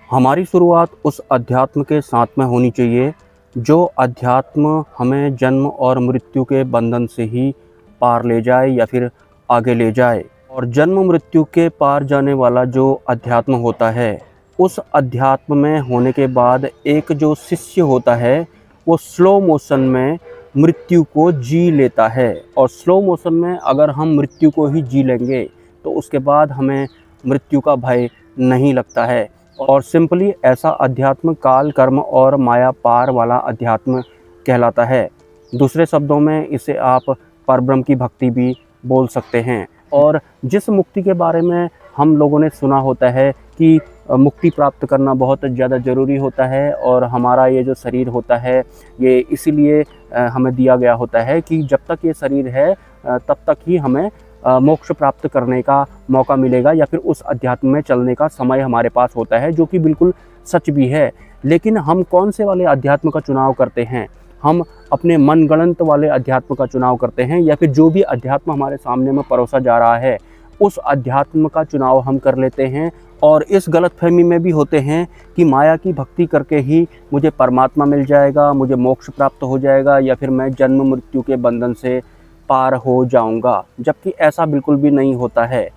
हमारी शुरुआत उस अध्यात्म के साथ में होनी चाहिए जो अध्यात्म हमें जन्म और मृत्यु के बंधन से ही पार ले जाए या फिर आगे ले जाए। और जन्म मृत्यु के पार जाने वाला जो अध्यात्म होता है, उस अध्यात्म में होने के बाद एक जो शिष्य होता है वो स्लो मोशन में मृत्यु को जी लेता है। और स्लो मोशन में अगर हम मृत्यु को ही जी लेंगे तो उसके बाद हमें मृत्यु का भय नहीं लगता है। और सिंपली ऐसा अध्यात्म काल कर्म और माया पार वाला अध्यात्म कहलाता है। दूसरे शब्दों में इसे आप परब्रह्म की भक्ति भी बोल सकते हैं। और जिस मुक्ति के बारे में हम लोगों ने सुना होता है कि मुक्ति प्राप्त करना बहुत ज़्यादा ज़रूरी होता है और हमारा ये जो शरीर होता है ये इसीलिए हमें दिया गया होता है कि जब तक ये शरीर है तब तक ही हमें मोक्ष प्राप्त करने का मौका मिलेगा या फिर उस अध्यात्म में चलने का समय हमारे पास होता है, जो कि बिल्कुल सच भी है। लेकिन हम कौन से वाले अध्यात्म का चुनाव करते हैं? हम अपने मनगढ़ंत वाले अध्यात्म का चुनाव करते हैं या फिर जो भी अध्यात्म हमारे सामने में परोसा जा रहा है उस अध्यात्म का चुनाव हम कर लेते हैं। और इस गलतफहमी में भी होते हैं कि माया की भक्ति करके ही मुझे परमात्मा मिल जाएगा, मुझे मोक्ष प्राप्त हो जाएगा या फिर मैं जन्म मृत्यु के बंधन से पार हो जाऊंगा, जबकि ऐसा बिल्कुल भी नहीं होता है।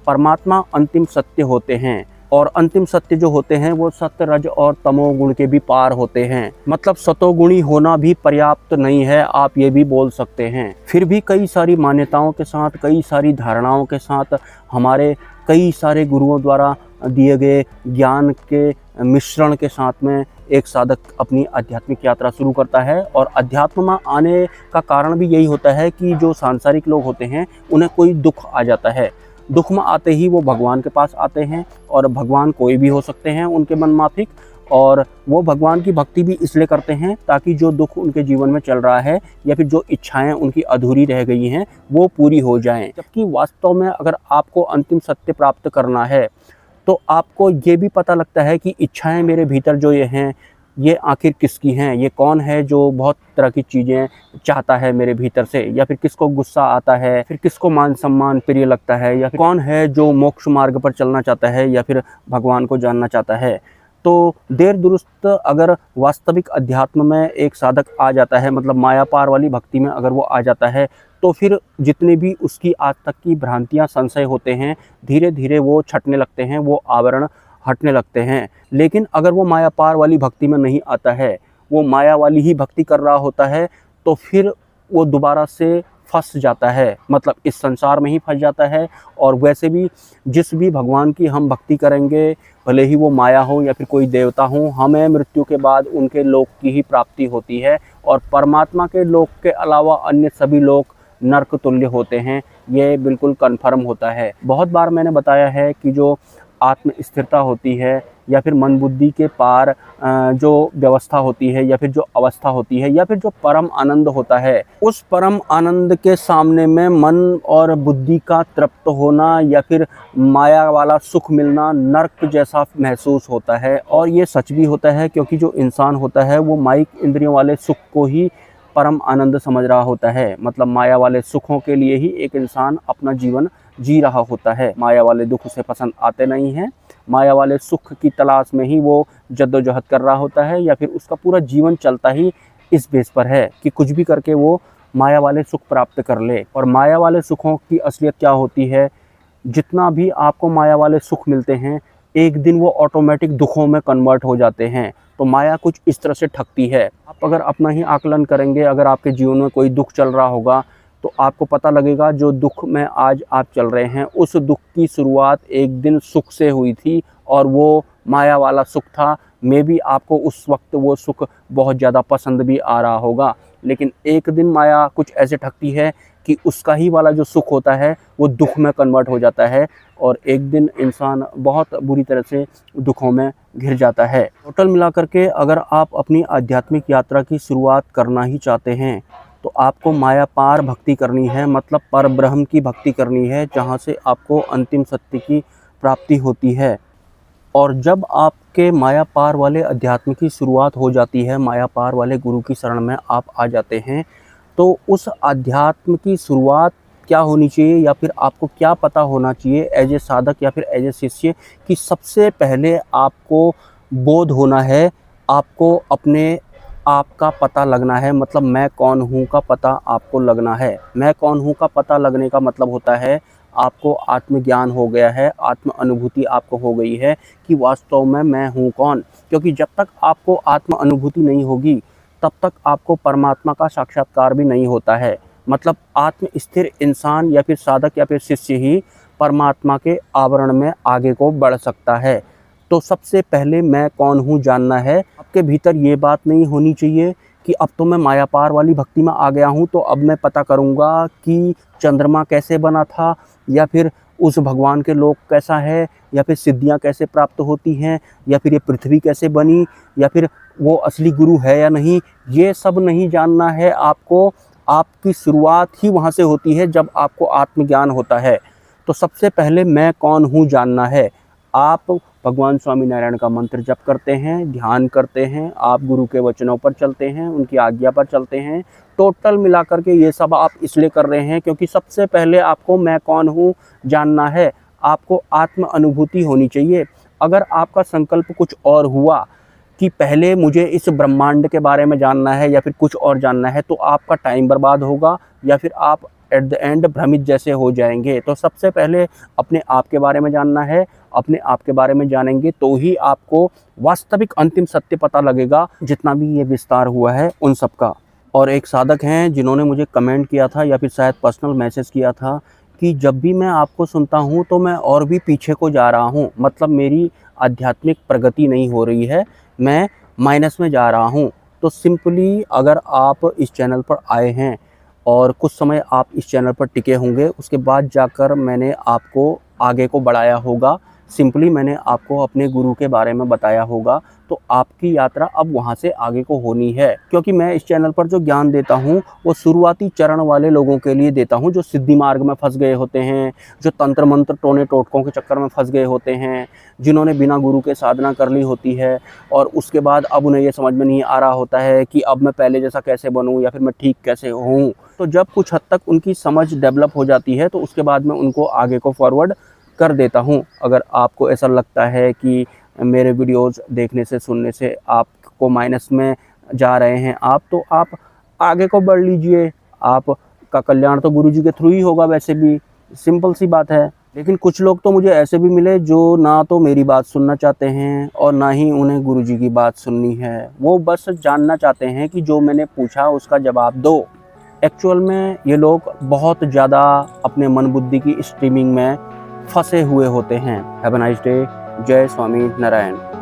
परमात्मा अंतिम सत्य होते हैं और अंतिम सत्य जो होते हैं वो सत्य रज और तमोगुण के भी पार होते हैं। मतलब सतोगुणी होना भी पर्याप्त नहीं है, आप ये भी बोल सकते हैं। फिर भी कई सारी मान्यताओं के साथ, कई सारी धारणाओं के साथ, हमारे कई सारे गुरुओं द्वारा दिए गए ज्ञान के मिश्रण के साथ में एक साधक अपनी आध्यात्मिक यात्रा शुरू करता है। और अध्यात्म में आने का कारण भी यही होता है कि जो सांसारिक लोग होते हैं उन्हें कोई दुख आ जाता है। दुख में आते ही वो भगवान के पास आते हैं और भगवान कोई भी हो सकते हैं उनके मन माफिक। और वो भगवान की भक्ति भी इसलिए करते हैं ताकि जो दुख उनके जीवन में चल रहा है या फिर जो इच्छाएं उनकी अधूरी रह गई हैं वो पूरी हो जाएं। जबकि वास्तव में अगर आपको अंतिम सत्य प्राप्त करना है तो आपको ये भी पता लगता है कि इच्छाएं मेरे भीतर जो ये हैं ये आखिर किसकी हैं, ये कौन है जो बहुत तरह की चीज़ें चाहता है मेरे भीतर से, या फिर किसको गुस्सा आता है, फिर किसको मान सम्मान प्रिय लगता है, या फिर कौन है जो मोक्ष मार्ग पर चलना चाहता है या फिर भगवान को जानना चाहता है। तो देर दुरुस्त अगर वास्तविक अध्यात्म में एक साधक आ जाता है, मतलब माया पार वाली भक्ति में अगर वो आ जाता है, तो फिर जितने भी उसकी आज तक की भ्रांतियां संशय होते हैं धीरे धीरे वो छटने लगते हैं, वो आवरण हटने लगते हैं। लेकिन अगर वो माया पार वाली भक्ति में नहीं आता है, वो माया वाली ही भक्ति कर रहा होता है, तो फिर वो दोबारा से फंस जाता है, मतलब इस संसार में ही फंस जाता है। और वैसे भी जिस भी भगवान की हम भक्ति करेंगे, भले ही वो माया हो या फिर कोई देवता हो, हमें मृत्यु के बाद उनके लोक की ही प्राप्ति होती है। और परमात्मा के लोक के अलावा अन्य सभी लोक नरक तुल्य होते हैं, ये बिल्कुल कन्फर्म होता है। बहुत बार मैंने बताया है कि जो आत्म स्थिरता होती है या फिर मन बुद्धि के पार जो व्यवस्था होती है या फिर जो अवस्था होती है या फिर जो परम आनंद होता है, उस परम आनंद के सामने में मन और बुद्धि का तृप्त होना या फिर माया वाला सुख मिलना नर्क जैसा महसूस होता है। और ये सच भी होता है, क्योंकि जो इंसान होता है वो माइक इंद्रियों वाले सुख को ही परम आनंद समझ रहा होता है। मतलब माया वाले सुखों के लिए ही एक इंसान अपना जीवन जी रहा होता है। माया वाले दुख उसे पसंद आते नहीं हैं, माया वाले सुख की तलाश में ही वो जद्दोजहद कर रहा होता है, या फिर उसका पूरा जीवन चलता ही इस बेस पर है कि कुछ भी करके वो माया वाले सुख प्राप्त कर ले। और माया वाले सुखों की असलियत क्या होती है? जितना भी आपको माया वाले सुख मिलते हैं एक दिन वो ऑटोमेटिक दुखों में कन्वर्ट हो जाते हैं। तो माया कुछ इस तरह से ठगती है। आप अगर अपना ही आकलन करेंगे, अगर आपके जीवन में कोई दुख चल रहा होगा तो आपको पता लगेगा जो दुख में आज आप चल रहे हैं उस दुख की शुरुआत एक दिन सुख से हुई थी और वो माया वाला सुख था। मे भी आपको उस वक्त वो सुख बहुत ज़्यादा पसंद भी आ रहा होगा, लेकिन एक दिन माया कुछ ऐसे ठगती है कि उसका ही वाला जो सुख होता है वो दुख में कन्वर्ट हो जाता है और एक दिन इंसान बहुत बुरी तरह से दुखों में घिर जाता है। टोटल मिलाकर के अगर आप अपनी आध्यात्मिक यात्रा की शुरुआत करना ही चाहते हैं तो आपको माया पार भक्ति करनी है, मतलब परब्रह्म की भक्ति करनी है, जहाँ से आपको अंतिम सत्य की प्राप्ति होती है। और जब आपके माया पार वाले अध्यात्म की शुरुआत हो जाती है, माया पार वाले गुरु की शरण में आप आ जाते हैं, तो उस अध्यात्म की शुरुआत क्या होनी चाहिए या फिर आपको क्या पता होना चाहिए एज ए साधक या फिर एज ए शिष्य कि सबसे पहले आपको बोध होना है, आपको अपने आप का पता लगना है, मतलब मैं कौन हूँ का पता आपको लगना है। मैं कौन हूँ का पता लगने का मतलब होता है आपको आत्मज्ञान हो गया है, आत्म अनुभूति आपको हो गई है कि वास्तव में मैं हूँ कौन। क्योंकि जब तक आपको आत्म अनुभूति नहीं होगी तब तक आपको परमात्मा का साक्षात्कार भी नहीं होता है। मतलब आत्म स्थिर इंसान या फिर साधक या फिर शिष्य ही परमात्मा के आवरण में आगे को बढ़ सकता है। तो सबसे पहले मैं कौन हूँ जानना है। आपके भीतर ये बात नहीं होनी चाहिए कि अब तो मैं मायापार वाली भक्ति में आ गया हूँ, तो अब मैं पता करूँगा कि चंद्रमा कैसे बना था, या फिर उस भगवान के लोक कैसा है, या फिर सिद्धियाँ कैसे प्राप्त होती हैं, या फिर ये पृथ्वी कैसे बनी, या फिर वो असली गुरु है या नहीं। ये सब नहीं जानना है आपको। आपकी शुरुआत ही वहाँ से होती है जब आपको आत्मज्ञान होता है। तो सबसे पहले मैं कौन हूँ जानना है। आप भगवान स्वामी नारायण का मंत्र जप करते हैं, ध्यान करते हैं, आप गुरु के वचनों पर चलते हैं, उनकी आज्ञा पर चलते हैं। टोटल मिलाकर के ये सब आप इसलिए कर रहे हैं क्योंकि सबसे पहले आपको मैं कौन हूँ जानना है। आपको आत्म अनुभूति होनी चाहिए। अगर आपका संकल्प कुछ और हुआ कि पहले मुझे इस ब्रह्मांड के बारे में जानना है या फिर कुछ और जानना है, तो आपका टाइम बर्बाद होगा या फिर आप एट द एंड भ्रमित जैसे हो जाएंगे। तो सबसे पहले अपने आप के बारे में जानना है। अपने आप के बारे में जानेंगे तो ही आपको वास्तविक अंतिम सत्य पता लगेगा, जितना भी ये विस्तार हुआ है उन सब का। और एक साधक हैं जिन्होंने मुझे कमेंट किया था या फिर शायद पर्सनल मैसेज किया था कि जब भी मैं आपको सुनता हूँ तो मैं और भी पीछे को जा रहा हूँ, मतलब मेरी आध्यात्मिक प्रगति नहीं हो रही है, मैं माइनस में जा रहा हूँ। तो सिंपली अगर आप इस चैनल पर आए हैं और कुछ समय आप इस चैनल पर टिके होंगे, उसके बाद जाकर मैंने आपको आगे को बढ़ाया होगा। सिंपली मैंने आपको अपने गुरु के बारे में बताया होगा, तो आपकी यात्रा अब वहाँ से आगे को होनी है। क्योंकि मैं इस चैनल पर जो ज्ञान देता हूँ वो शुरुआती चरण वाले लोगों के लिए देता हूँ, जो सिद्धि मार्ग में फंस गए होते हैं, जो तंत्र मंत्र टोने टोटकों के चक्कर में फंस गए होते हैं, जिन्होंने बिना गुरु के साधना कर ली होती है और उसके बाद अब उन्हें ये समझ में नहीं आ रहा होता है कि अब मैं पहले जैसा कैसे बनूँ या फिर मैं ठीक कैसे हूँ। तो जब कुछ हद तक उनकी समझ डेवलप हो जाती है तो उसके बाद मैं उनको आगे को फॉरवर्ड कर देता हूँ। अगर आपको ऐसा लगता है कि मेरे वीडियोज़ देखने से सुनने से आपको माइनस में जा रहे हैं आप, तो आप आगे को बढ़ लीजिए। आपका कल्याण तो गुरु जी के थ्रू ही होगा, वैसे भी सिंपल सी बात है। लेकिन कुछ लोग तो मुझे ऐसे भी मिले जो ना तो मेरी बात सुनना चाहते हैं और ना ही उन्हें गुरु जी की बात सुननी है। वो बस जानना चाहते हैं कि जो मैंने पूछा उसका जवाब दो। एक्चुअल में ये लोग बहुत ज़्यादा अपने मन बुद्धि की स्ट्रीमिंग में फंसे हुए होते हैं। Have a nice day. जय स्वामी नारायण।